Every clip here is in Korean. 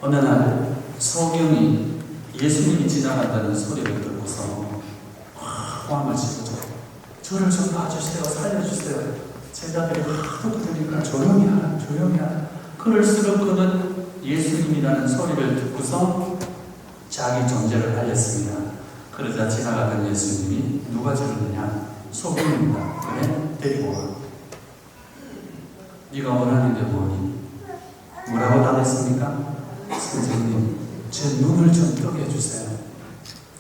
어느 날 소경이 예수님이 지나간다는 소리를 듣고서 고함을 지르죠. 저를 좀 봐주세요. 살려주세요. 제자들이 하도 그러니까 조용히 하라, 조용히 하라. 그럴수록 그는 예수님이라는 소리를 듣고서 자기 존재를 알렸습니다. 그러자 지나가던 예수님이 누가 지르느냐? 소경입니다. 그래? 데리고 와. 네가 원하는 게 뭐니? 뭐라고 답했습니까? 선생님, 제 눈을 좀 뜨게 해주세요.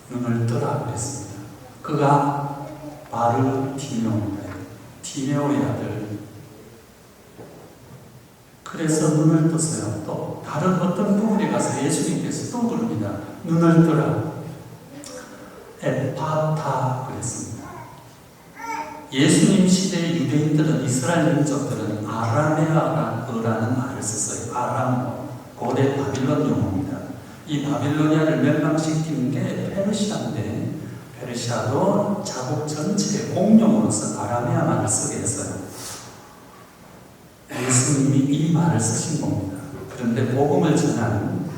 눈을 뜨라 그랬습니다. 그가 바르티메오입니다. 티메오의 아들. 그래서 눈을 떴어요. 또 다른 어떤 부분에 가서 예수님께서 또 부릅니다. 눈을 뜨라. 에파타 그랬습니다. 예수님 시대의 유대인들은, 이스라엘 민족들은 아라메아라는 말을 썼어요. 아람어, 고대 바빌론 용어입니다. 이 바빌로니아를 멸망시킨 게 페르시아인데, 페르시아도 자국 전체의 공용으로서 아라메아 말을 쓰게 했어요. 예수님이 이 말을 쓰신 겁니다. 그런데 복음을 전한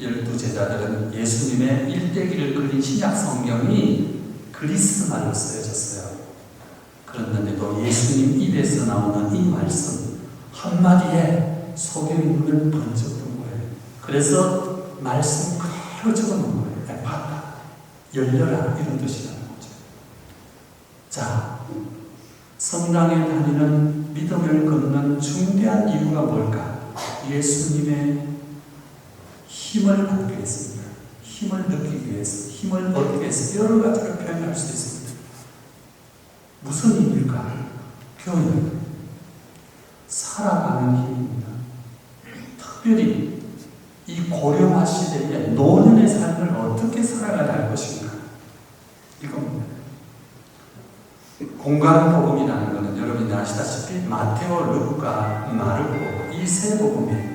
12제자들은 예수님의 일대기를 그린 신약 성경이 그리스 말로 쓰여졌어요. 그런데도 예수님 입에서 나오는 이 말씀 한마디에 소경의 눈을 번쩍 뜬 거예요. 그래서 말씀 그대로 적어놓은 거예요. 에파타, 열려라, 이런 뜻이라는 거죠. 자, 성당에 다니는 믿음을 걷는 중대한 이유가 뭘까? 예수님의 힘을 받기 위해서입니다. 힘을 느끼기 위해서, 힘을 얻기 위해서 여러 가지로 표현할 수 있습니다. 무슨 힘일까? 교육, 살아가는 힘입니다. 특별히 이 고령화 시대에 노년의 삶을 어떻게 살아가야 할 것인가? 이겁니다. 공간복음이라는 것은 여러분이 아시다시피 마테오, 루카, 마르코 이 세 복음이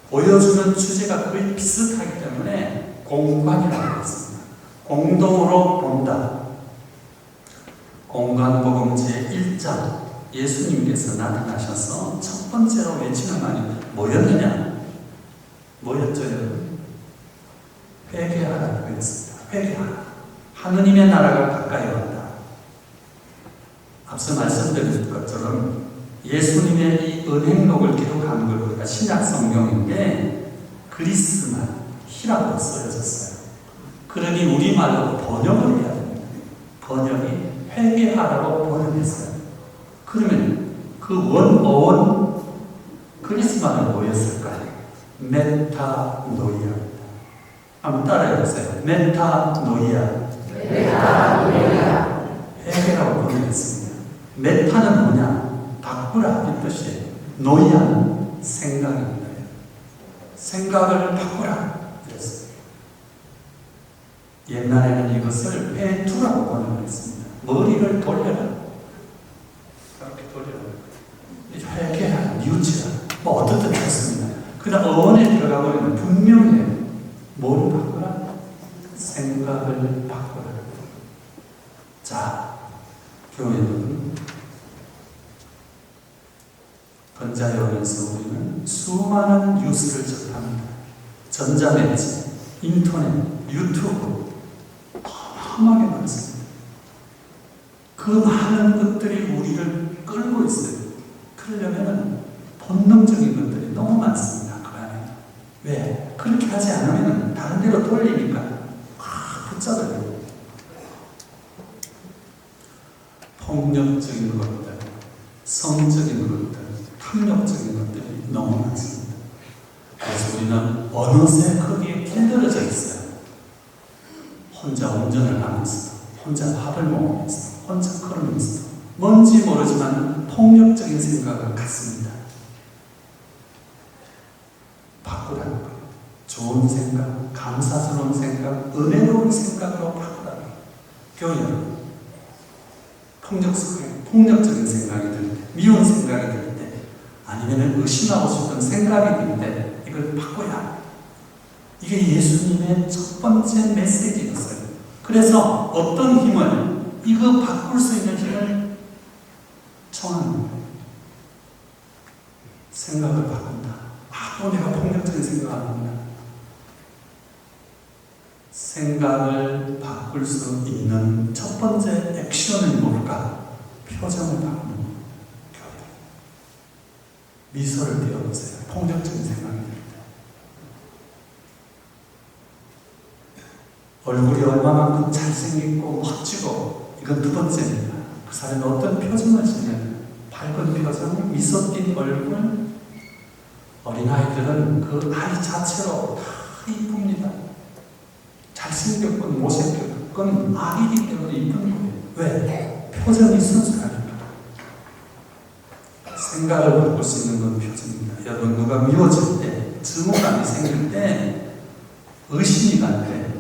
보여주는 주제가 거의 비슷하기 때문에 공간이라고 했습니다. 공동으로 본다. 공간복음 제1장 예수님께서 나타나셔서 첫 번째로 외치는 말이 뭐였느냐? 뭐였죠, 여러분? 회개하라고 했습니다. 회개하라. 하느님의 나라가 가까이 왔다. 앞서 말씀드린 것처럼 예수님의 이 은행록을 기록하는 걸 우리가 신약 성경인데 그리스말, 히라고 쓰여졌어요. 그러니 우리말로 번역을 해야 됩니다. 번역이 회개하라고 번역했어요. 그러면 그 원어원 그리스말은 뭐였을까요? 메타노이아입니다. 한번 따라해보세요. 메타노이아. 회개라고 번역했습니다. 메타는 뭐냐? 바꾸라 이 뜻이에요. 노이아는 생각입니다. 생각을 바꾸라 그랬어요. 옛날에는 이것을 페투라고 번역을 했습니다. 머리를 돌려라. 이렇게 돌려라. 회개하라, 뉘우치라. 뭐 어떤 뜻이 있습니다. 그러나 어원에 들어가 버리면 분명해요. 뭘 바꾸라? 생각을 바꾸라. 자, 교회는 건자에 오면서 우리는 수많은 뉴스를 접합니다. 전자매체, 인터넷, 유튜브 어마어마하게 많습니다. 그 많은 것들이 우리를 끌고 있어요. 그러려면 본능적인 것들이 너무 많습니다. 그 안에. 왜? 그렇게 하지 않으면 다른 데로 돌리니까 붙잡아요. 폭력적인 것들, 성적인 것들, 탐욕적인 것들이 너무 많습니다. 그래서 우리는 어느새 거기에 길들여져 있어요. 혼자 운전을 하면서, 혼자 밥을 먹으면서, 혼자 걸으면서 뭔지 모르지만 폭력적인 생각을 갖습니다. 바꾸라는 거예요. 좋은 생각, 감사스러운 생각, 은혜로운 생각으로 바꾸라는 거예요. 교회 폭력적인 생각이 들 때, 미운 생각이 들 때, 아니면 의심하고 싶은 생각이 들 때 이걸 바꿔야 합니다. 이게 예수님의 첫 번째 메시지였어요. 그래서 어떤 힘을, 이거 바꿀 수 있는 힘을 청하는 거예요. 생각을 바꾼다. 또 내가 폭력적인 생각을 합니다. 생각을 바꿀 수 있는 첫 번째 액션은 뭘까? 표정을 바꾸는 교육. 미소를 띄워보세요. 폭력적인 생각이 들 때. 얼굴이 얼마만큼 잘생기고 멋지고, 이건 두 번째입니다. 그 사람이 어떤 표정을 지냐면 밝은 표정, 미소 띈 얼굴. 어린아이들은 그 아이 자체로 다 이쁩니다. 잘생겼건 못생겼건 아이기 때문에 이쁜 거예요. 왜? 표정이 순수하니까. 생각을 바꿀 수 있는 건 표정입니다. 여러분, 누가 미워질 때, 증오감이 생길 때, 의심이 갈 때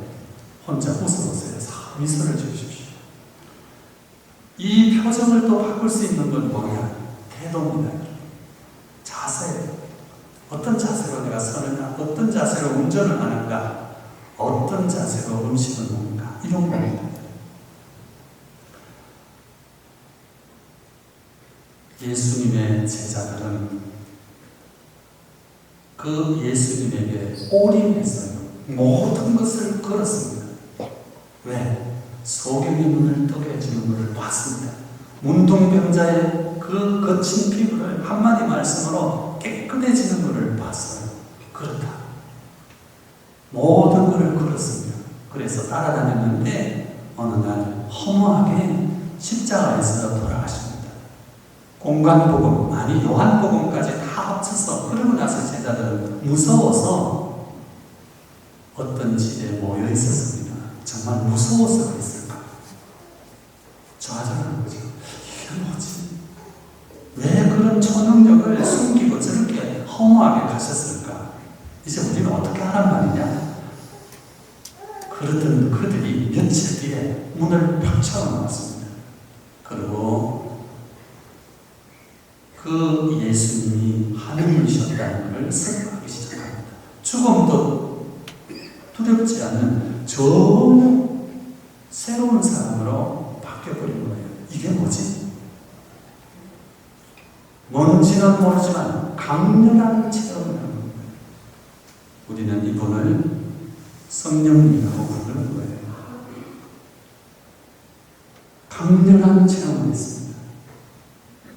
혼자 웃어보세요. 미소를 지으십시오. 이 표정을 또 바꿀 수 있는 건 뭐냐? 태도입니다. 자세예요. 어떤 자세로 내가 서느냐, 어떤 자세로 운전을 하는가, 어떤 자세로 음식을 먹는가, 이런 겁니다. 예수님의 제자들은 그 예수님에게 올인했어요. 모든 것을 걸었습니다. 왜? 소경의 눈을 뜨게 해주는 것을 봤습니다. 문둥병자의 그 거친 피부를 한마디 말씀으로 깨끗해지는 것을 봤어요. 그렇다. 모든 것을 걸었습니다. 그래서 따라다녔는데 어느 날 허무하게 십자가에서 돌아가십니다. 공간복음, 아니 요한복음까지 다 합쳐서, 그러고 나서 제자들은 무서워서 어떤 집에 모여 있었습니다. 정말 무서워서 그랬을까? 좌절하는 거죠. 이게 뭐지? 왜 그런 초능력을 숨기고 저렇게 허무하게 가셨을까? 이제 우리는 어떻게 하란 말이냐? 그러던 그들이 며칠 뒤에 문을 펼쳐 놓았습니다. 그리고 그 예수님이 하느님이셨다는 것을 생각하기 시작합니다. 죽음도 두렵지 않는 전혀 새로운 사람으로 바뀌어버린 거예요. 이게 뭐지? 뭔지는 모르지만 강렬한 체험을 하는 거예요. 우리는 이분을 성령님이라고 부르는 거예요. 강렬한 체험을 했습니다.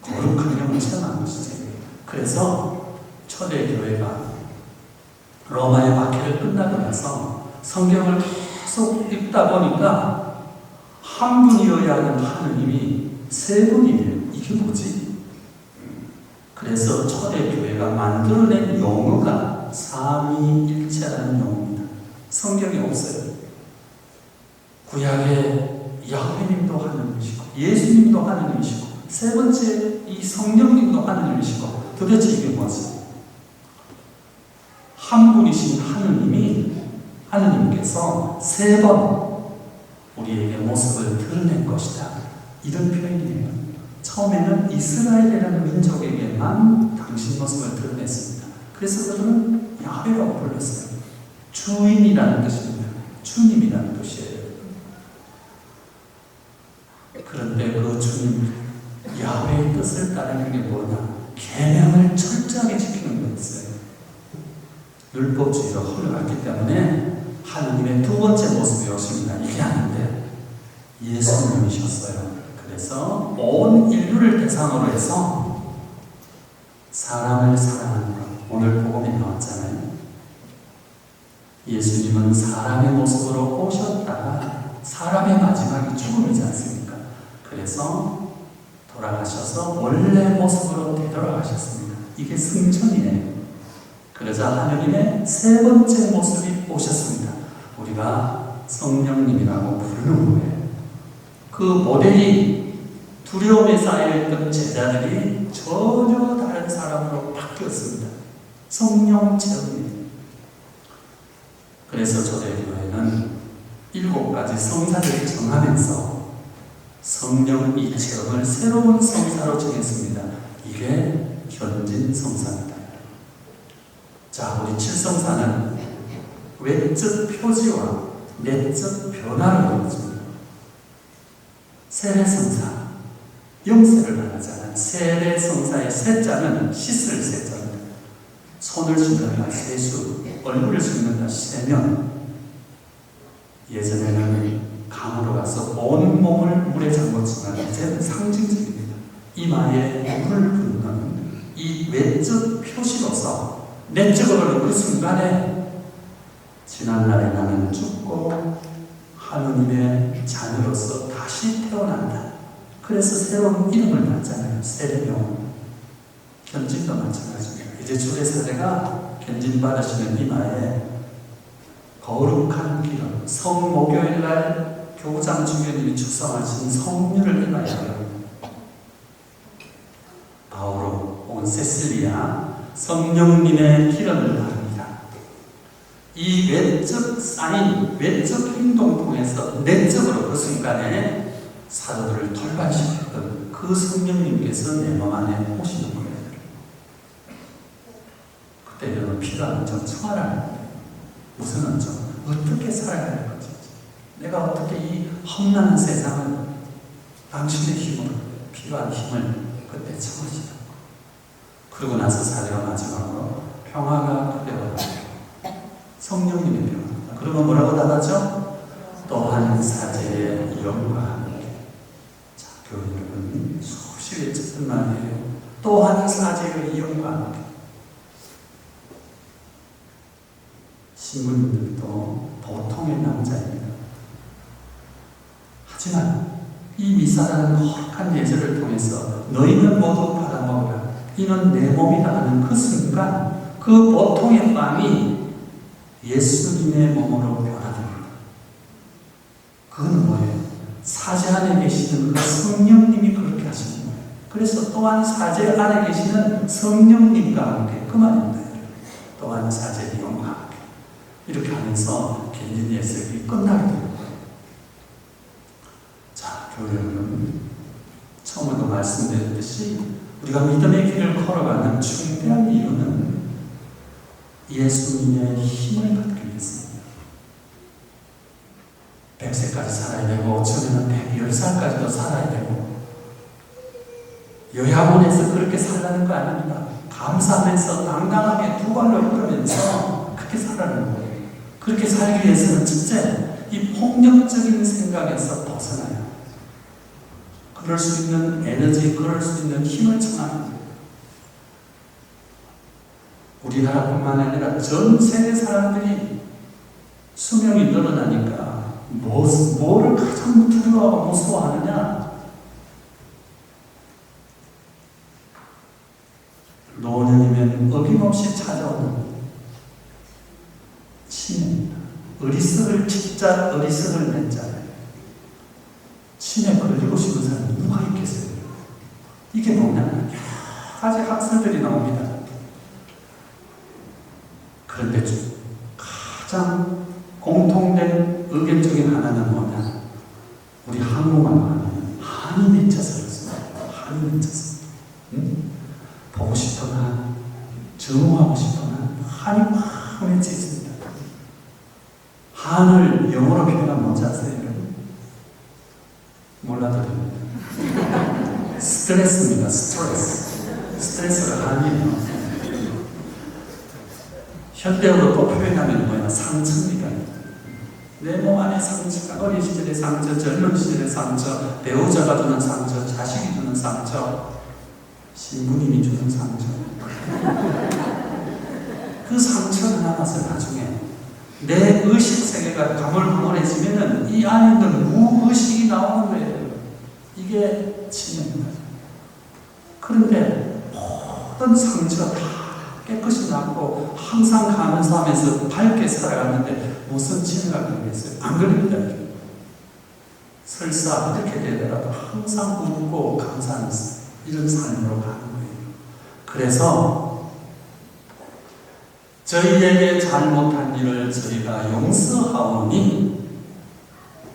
거룩한 영을 체험한 것이죠. 그래서 초대교회가 로마의 박해를 끝나고 나서 성경을 계속 읽다 보니까 한 분이어야 하는 하느님이 세 분이에요. 이게 뭐지? 그래서 초대교회가 만들어낸 용어가 삼위일체라는 용어입니다. 성경에 없어요. 구약에 야훼님도 하느님이시고 예수님도 하느님이시고 세 번째 이 성령님도 하느님이시고, 도대체 이게 뭐지? 한 분이신 하느님께서 세 번 우리에게 모습을 드러낸 것이다. 이런 표현이에요. 처음에는 이스라엘이라는 민족에게만 당신 모습을 드러냈습니다. 그래서 그들은 야훼라고 불렀어요. 주인이라는 뜻입니다. 주님이라는 뜻이에요. 그런데 그 주님, 야훼의 뜻을 따르는 게 뭐냐? 계명을 철저하게 지키는 거였어요. 율법주의로 흘러갔기 때문에 하느님의 두 번째 모습이 오십니다. 이게 아닌데 예수님이셨어요. 그래서 온 인류를 대상으로 해서 사람을 사랑하는 것, 오늘 복음에 나왔잖아요. 예수님은 사람의 모습으로 오셨다가 사람의 마지막이 죽음이지 않습니까? 그래서 돌아가셔서 원래 모습으로 되돌아가셨습니다. 이게 승천이에요. 그러자 하느님의 세 번째 모습이 오셨습니다. 우리가 성령님이라고 부르는 거예요. 그 모델이 두려움에 쌓여있던 제자들이 전혀 다른 사람으로 바뀌었습니다. 성령 체험이에요. 그래서 초대교회는 7가지 성사를 정하면서 성령 이 체험을 새로운 성사로 정했습니다. 이게 현진 성사입니다. 자, 우리 7성사는 외적 표지와 내적 변화를 보여줍니다. 세례성사, 영세를 말하자는 세례성사의 세자는 씻을 세자입니다. 손을 씻는다 세수, 얼굴을 씻는다 세면, 예전에는 강으로 가서 온 몸을 물에 잠궜지만 이제는 상징적입니다. 이마에 물을 붓는 이 외적 표시로서 내적으로는 그 순간에 지난날에 나는 죽고 하느님의 자녀로서 다시 태어난다. 그래서 새로운 이름을 받잖아요. 세례명. 견진도 마찬가지입니다. 이제 주례사제가 견진 받으시는 이마에 거룩한 기름, 성목요일날 교장 주교님이 축성하신 성류를 이마에 바릅니다. 바오로 온 세실리아 성령님의 기름을 바릅니다. 이 외적 사인, 외적 행동 통해서 내적으로 그 순간에 사도들을 돌발시켰던 그 성령님께서 내 몸 안에 오시는 거예요. 그때 여러분 필요한 은총 청하라는 거예요. 무슨 은총? 어떻게 살아야 할 건지, 내가 어떻게 이 험난한 세상을 당신의 힘으로, 필요한 힘을 그때 청하시는 거예요. 그러고 나서 사제가 마지막으로 평화가 그대로 성령님의 평화. 그러면 뭐라고 답하죠? 또한 사제의 영과 함께. 자, 교회 여러분, 수없이 외쳤던 말이에요. 또한 사제의 영과 함께. 신부님들도 보통의 남자입니다. 하지만 이 미사라는 거룩한 예절을 통해서 너희는 모두 받아먹으라. 이는 내 몸이다 하는 그 순간 그 보통의 빵이 예수님의 몸으로 변화됩니다. 그건 뭐예요? 사제 안에 계시는 그 성령님이 그렇게 하시는 거예요. 그래서 또한 사제 안에 계시는 성령님과 함께 그 말입니다. 또한 사제 영과 함께 이렇게 하면서 견진 예술이 끝나게 됩니다. 자, 교회 여러분, 처음에도 말씀드렸듯이 우리가 믿음의 길을 걸어가는 중요한 이유는 예수님의 힘을 받기 위해서입니다. 100세까지 살아야 되고 어쩌면 110살까지도 살아야 되고 요양원에서 그렇게 살라는 거 아닙니다. 감사하면서 당당하게 두 발로 걸으면서 그렇게 살라는 거예요. 그렇게 살기 위해서는 첫째, 이 폭력적인 생각에서 벗어나요. 그럴 수 있는 에너지, 그럴 수 있는 힘을 청합니다. 우리나라뿐만 아니라 전 세계 사람들이 수명이 늘어나니까 뭐를 가장 두려워하고 무서워하느냐? 노년이면 어김없이 찾아오는 치매입니다. 어리석을 치자 어리석을 맺잖아요. 치매 걸리고 싶은 사람이 누가 있겠어요? 이게 뭐냐면 여러 가지 학설들이 나옵니다. 그런데 가장 공통된 의견 중에 하나는 뭐냐? 우리 한국말로 하면 한이 맺혀서 그렇습니다. 한이 맺혀서. 보고 싶은 한, 증오하고 싶은 한, 한이 막 맺혀 있습니다. 한을 영어로 표현하면 뭔지 아세요? 몰라도 됩니다. 스트레스입니다. 스트레스가 한이에요. 현대어로 또 표현하면 뭐야? 상처입니다. 내 몸 안에 상처가 어린 시절의 상처, 젊은 시절의 상처, 배우자가 주는 상처, 자식이 주는 상처, 신부님이 주는 상처. 그 상처를 남아서 나중에 내 의식 세계가 가물가물해지면은 이 안에 있는 무의식이 나오는 거예요. 이게 치매입니다. 그런데 모든 상처가 다 깨끗이 낫고 항상 감사하면서 밝게 살아갔는데 무슨 치매가 걸리겠어요? 안 걸립니다. 설사 이렇게 되더라도 항상 웃고 감사하면서 이런 삶으로 가는 거예요. 그래서 저희에게 잘못한 일을 저희가 용서하오니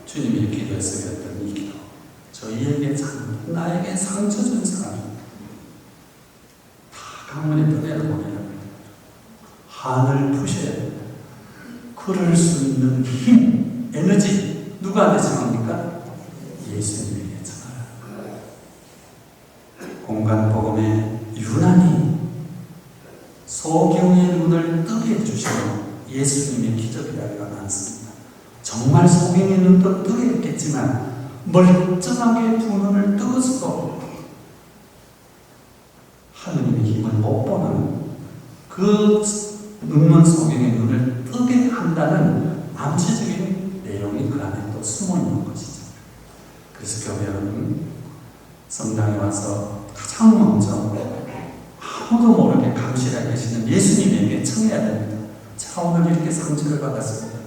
주님이 기도에서 했던 이 기도. 저희에게 나에게 상처 준 사람 다 강문에 떠내려보내라. 한을 푸셔야 됩니다. 그럴 수 있는 힘, 에너지 누구한테 전합니까? 예수님에게 전하라. 공간 복음에 유난히 소경의 정말 성경의 눈도 뜨게 했겠지만 멀쩡하게 두 눈을 뜨고서도 하느님의 힘을 못 보는 그 눈먼 성경의 눈을 뜨게 한다는 암시적인 내용이 그 안에 또 숨어 있는 것이죠. 그래서 교회 여러분, 성당에 와서 가장 먼저 아무도 모르게 감시하고 계시는 예수님에게 청해야 됩니다. 제가 오늘 이렇게 상처를 받았습니다.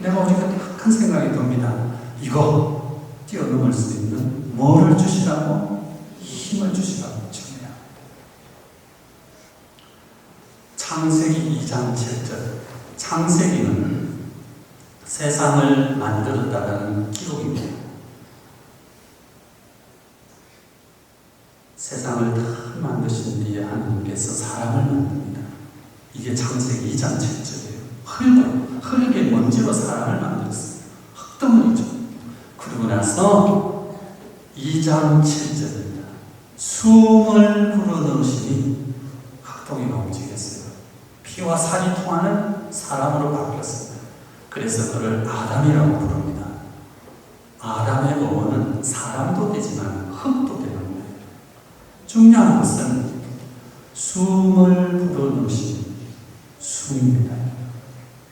내가 어저께 한 생각이 듭니다. 이거 뛰어넘을 수 있는 뭐를 주시라고? 힘을 주시라고 청해야. 창세기 2장 7절. 창세기는 세상을 만들었다는 기록입니다. 세상을 다 만드신 뒤에 하나님께서 사람을 만듭니다. 이게 창세기 2장 7절이에요. 흙에 먼지로 사람을 만들었어요. 흙덩어리죠. 그러고 나서 2장 7절입니다. 숨을 불어넣으시니 흙덩이가 움직였어요. 피와 살이 통하는 사람으로 바뀌었습니다. 그래서 그를 아담이라고 부릅니다. 아담의 어원은 사람도 되지만 흙도 되는 거예요. 중요한 것은 숨을 불어넣으시니 숨입니다.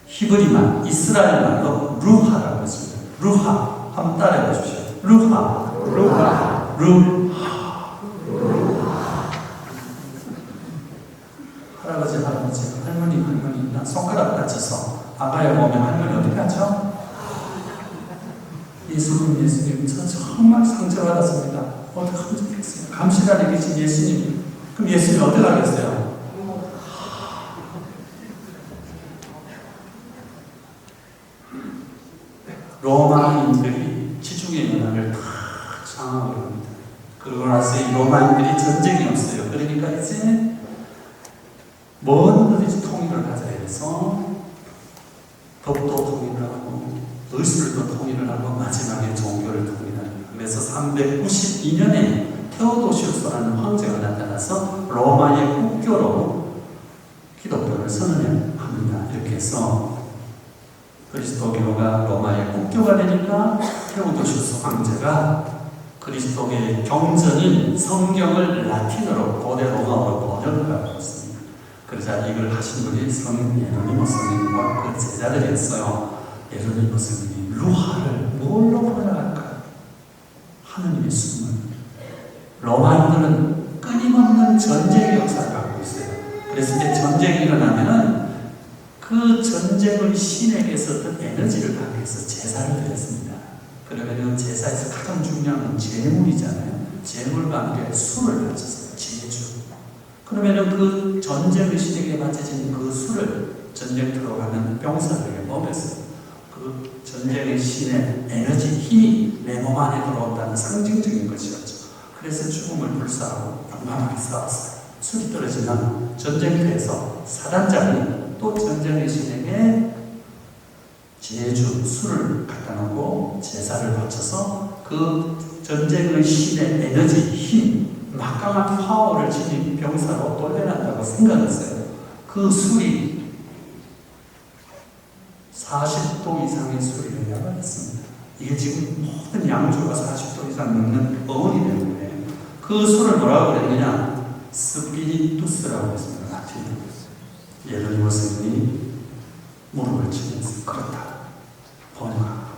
히브리말, 이스라엘 말로 루하라고 했습니다. 루하. 한번 따라해 보십시오. 루하. 루하. 루하. 루하. 할아버지, 할머니, 나 손가락 다쳐서 아가야 보면 할머니 어디 갔죠? 예수님, 저 정말 상처받았습니다. 어떡하면 좋겠어요. 감시단에 계신 예수님. 그럼 예수님 어떻게 하겠어요? 로마인들이 지중해 연합을 다 장악을 합니다. 그러고 나서 이 로마인들이 전쟁이 없어요. 그러니까 이제 먼 어디서 통일을 하자 해서 법도 통일을 하고 의술도 통일을 하고 마지막에 종교를 통일합니다. 그래서 392년에 테오도시우스라는 황제가 나타나서 로마의 국교로 기독교를 선언합니다. 이렇게 해서 그리스도교가 로마의 국교가 되니까 테오도시우스 황제가 그리스도교의 경전인 성경을 라틴어로 고대 로마어로 번역을 하고 있습니다. 그러자 이걸 하신 분이 성 예로니모 스님과 그 제자들이었어요. 예로니모 스님이 루하를 뭘로 번역할까요? 하느님의 숨을. 로마인들은 끊임없는 전쟁의 역사를 갖고 있어요. 그래서 이제 전쟁이 일어나면은 그 전쟁의 신에게서 어떤 에너지를 받기 위해서 제사를 드렸습니다. 그러면 제사에서 가장 중요한 건 제물이잖아요. 제물과 함께 술을 바쳤어요. 제주. 그러면 그 전쟁의 신에게 바쳐진 그 술을 전쟁터로 가는 병사들에게 먹였어요. 그 전쟁의 신의 에너지, 힘이 내 몸 안에 들어온다는 상징적인 것이었죠. 그래서 죽음을 불사하고 용감하게 싸웠어요. 술이 떨어지면 전쟁터에서 사단장이 또 전쟁의 신에게 제주, 술을 갖다 놓고 제사를 바쳐서 그 전쟁의 신의 에너지, 힘, 막강한 파워를 지닌 병사로 돌려낸다고 생각했어요. 그 술이 40도 이상의 술이어야 하겠습니다. 이게 지금 모든 양주가 40도 이상 넘는 어원이 되는 거예요. 그 술을 뭐라고 그랬느냐? 스피리투스라고 했습니다. 라틴어로. 예로니모 스님이 무릎을 치면서 그렇다. 번역하고.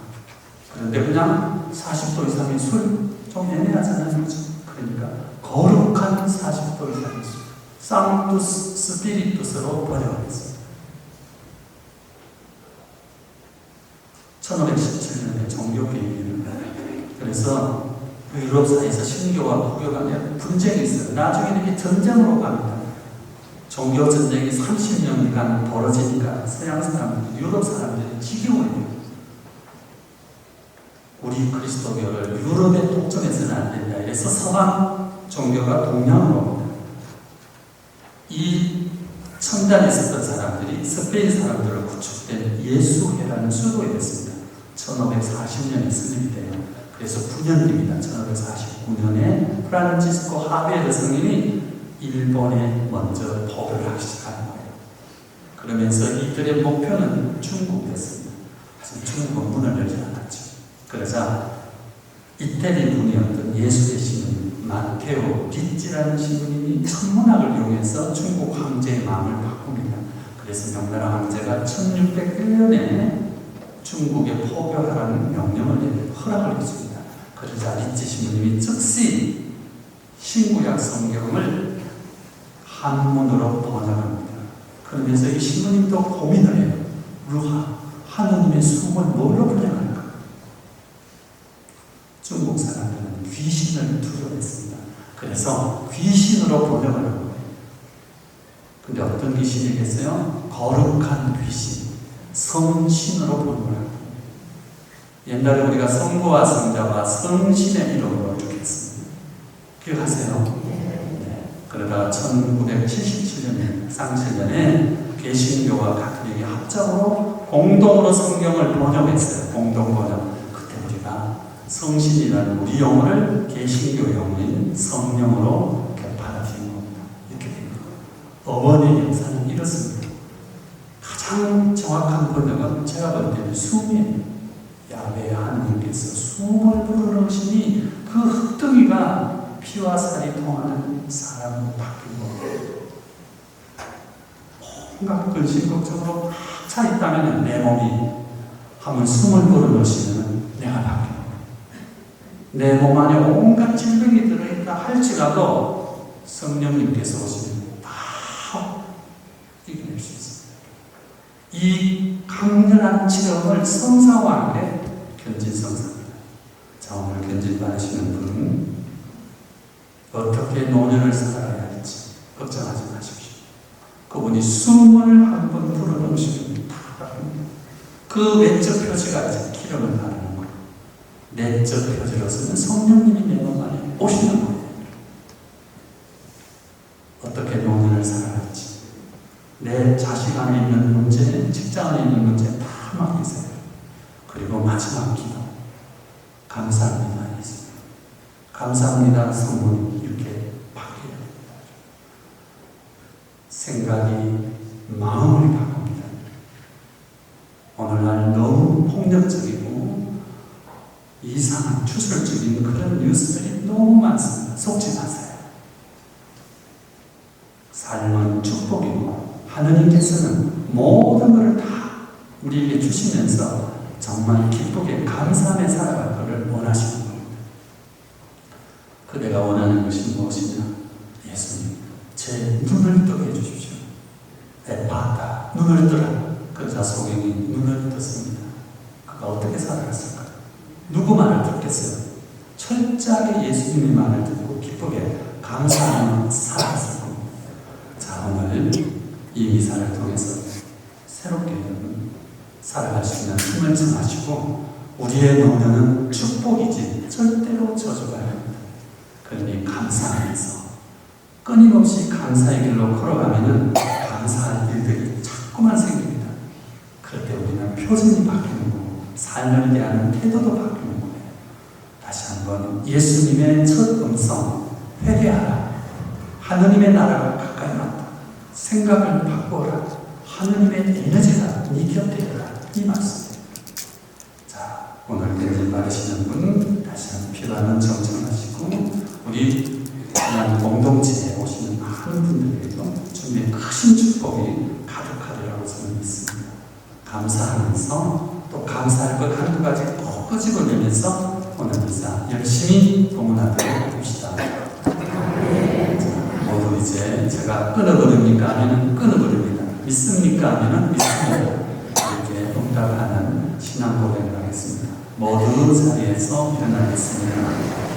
그런데 그냥 40도 이상의 술? 좀 애매하잖아요. 그렇죠? 그러니까 거룩한 40도 이상의 술. 상투스 스피리투스로 번역했습니다. 1517년에 종교개혁을 그래서 유럽사에서 신교와 불교 간에 분쟁이 있어요. 나중에는 이게 전쟁으로 갑니다. 종교 전쟁이 30년간 벌어지니까 서양 사람들, 유럽 사람들이 지겨워요. 우리 그리스도교를 유럽에 독점해서는 안 된다. 이래서 서방 종교가 동양으로 옵니다. 이 천단에 있었던 사람들이 스페인 사람들로 구축된 예수회라는 수도에 됐습니다. 1540년에 설립이 돼요. 그래서 9년 됩니다. 1549년에 프란치스코 하베르 성인이 일본에 먼저 포교를 하기 시작하는 거예요. 그러면서 이들의 목표는 중국이었습니다. 하지만 중국은 문을 열지 않았죠. 그러자 이태리 분이었던 예수의 신부님 마테오 비찌라는 신부님이 천문학을 이용해서 중국 황제의 마음을 바꿉니다. 그래서 명나라 황제가 1601년에 중국에 포교하라는 명령을 허락을 해줍니다. 그러자 비찌 신부님이 즉시 신구약 성경을 한문으로 번역합니다. 그러면서 이 신부님도 고민을 해요. 하느님의 숨을 뭘로 번역할까? 중국 사람들은 귀신을 두려워했습니다. 그래서 귀신으로 번역을 한 거예요. 근데 어떤 귀신이겠어요? 거룩한 귀신, 성신으로 번역을 한 거예요. 옛날에 우리가 성부와 성자와 성신의 이름으로 이렇게 했습니다. 기억하세요? 네. 그러다가 1977년에 쌍칠년에 개신교와 가톨릭이 합작으로 공동으로 성경을 번역했어요. 공동 번역. 그때 우리가 성신이라는 우리 영어를 개신교 영어인 성령으로 받아들인 겁니다. 이렇게 된 거예요. 어원의 역사는 이렇습니다. 가장 정확한 번역은 제가 볼 때는 숨이에요. 야훼 하느님께서 숨을 불어넣으시니 그 흙둥이가 피와 살이 통하는 사람으로 바뀐 거예요. 온갖 근심 걱정으로 차 있다면 내 몸이 한번 숨을 불어넣으시면 내가 바뀌는 거예요. 내 몸 안에 온갖 질병이 들어있다 할지라도 성령님께서 오시면 다 이겨낼 수 있습니다. 이 강렬한 체험을 성사와 함께 견진성사입니다. 자, 오늘 견진 받으시는 분은 어떻게 노년을 살아야 할지 걱정하지 마십시오. 그분이 숨을 한번 불어넣으시면 다 바뀝니다. 그 외적 표지가 이제 기름을 바르는 거예요. 내적 표지로서는 성령님이 내 몸 안에 오시는 거예요. 어떻게 노년을 살아야 할지, 내 자식 안에 있는 문제, 직장 안에 있는 문제 다 맡기세요. 그리고 마지막 기도, 감사합니다. 예수님. 감사합니다. 성문이 이렇게 바뀌어야 됩니다. 생각이 마음을 바꿉니다. 오늘날 너무 폭력적이고 이상한 추설적인 그런 뉴스들이 너무 많습니다. 속지 마세요. 삶은 축복이고 하느님께서는 모든 것을 다 우리에게 주시면서 정말 기쁘게 감사하며 살아갈 것을 원하시는 겁니다. 그대가 원하는 것이 무엇이냐? 예수님, 제 눈을 뜨게 해주십시오. 에파타, 눈을 뜨라. 그러자 소경이 눈을 떴습니다. 그가 어떻게 살아갔을까? 누구 말을 듣겠어요? 철저하게 예수님의 말을 듣고 기쁘게 감사하며 살아갔을 겁니다. 자, 오늘 이 미사를 통해서 새롭게 살아갈 수 있는 힘을 청하시고, 우리의 노년은 축복이지 절대로 저주가 아닙니다. 그러니 감사하면서 끊임없이 감사의 길로 걸어가면은 감사할 일들이 자꾸만 생깁니다. 그럴 때 우리는 표정이 바뀌는 거고 삶을 대하는 태도도 바뀌는 거예요. 다시 한번 예수님의 첫 음성, 회개하라. 하느님의 나라가 가까이 왔다. 생각을 바꾸어라. 하느님의 에너지가 네 곁에 있다. 이 말씀입니다. 자, 오늘 견진 받으시는 분 다시 한번 피로하는 정정하시고, 우리 그냥 공동체에 오시는 많은 분들에게도 주님의 크신 축복이 가득하리라고 저는 믿습니다. 감사하면서 또 감사할 것 한두 가지 꼭 끄집어내면서 오늘 미사 열심히 봉헌하도록 합시다. 모두 이제 제가 끊어버립니까? 하면 끊어버립니다. 믿습니까? 하면 믿습니다. 이렇게 응답하는 신앙 고백을 하겠습니다. 모두 자리에서 일어나겠습니다.